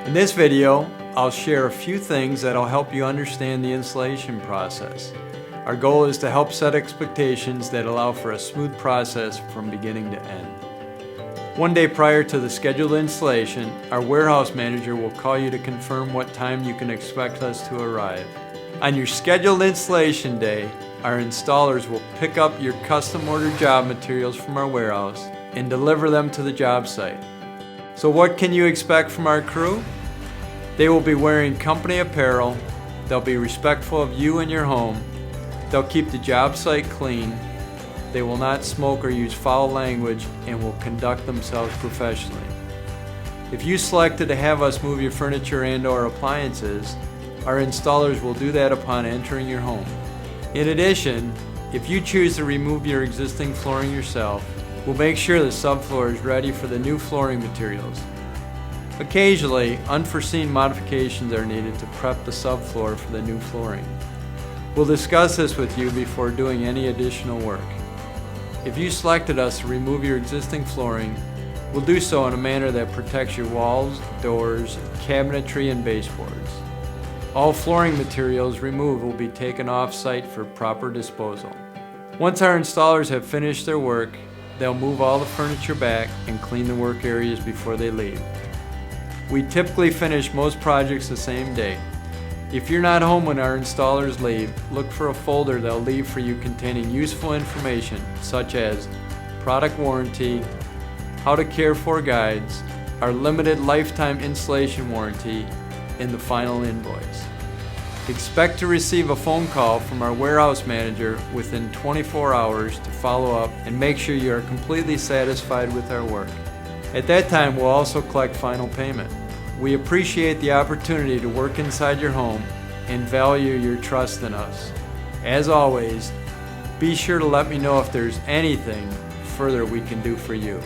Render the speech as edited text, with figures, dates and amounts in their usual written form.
In this video, I'll share a few things that'll help you understand the installation process. Our goal is to help set expectations that allow for a smooth process from beginning to end. One day prior to the scheduled installation, our warehouse manager will call you to confirm what time you can expect us to arrive. On your scheduled installation day, our installers will pick up your custom ordered job materials from our warehouse and deliver them to the job site. So what can you expect from our crew? They will be wearing company apparel, they'll be respectful of you and your home, they'll keep the job site clean, they will not smoke or use foul language, and will conduct themselves professionally. If you selected to have us move your furniture and/or appliances, our installers will do that upon entering your home. In addition, if you choose to remove your existing flooring yourself, we'll make sure the subfloor is ready for the new flooring materials. Occasionally, unforeseen modifications are needed to prep the subfloor for the new flooring. We'll discuss this with you before doing any additional work. If you selected us to remove your existing flooring, we'll do so in a manner that protects your walls, doors, cabinetry, and baseboards. All flooring materials removed will be taken off-site for proper disposal. Once our installers have finished their work, they'll move all the furniture back and clean the work areas before they leave. We typically finish most projects the same day. If you're not home when our installers leave, look for a folder they'll leave for you containing useful information such as product warranty, how to care for guides, our limited lifetime installation warranty, and the final invoice. Expect to receive a phone call from our warehouse manager within 24 hours to follow up and make sure you are completely satisfied with our work. At that time, we'll also collect final payment. We appreciate the opportunity to work inside your home and value your trust in us. As always, be sure to let me know if there's anything further we can do for you.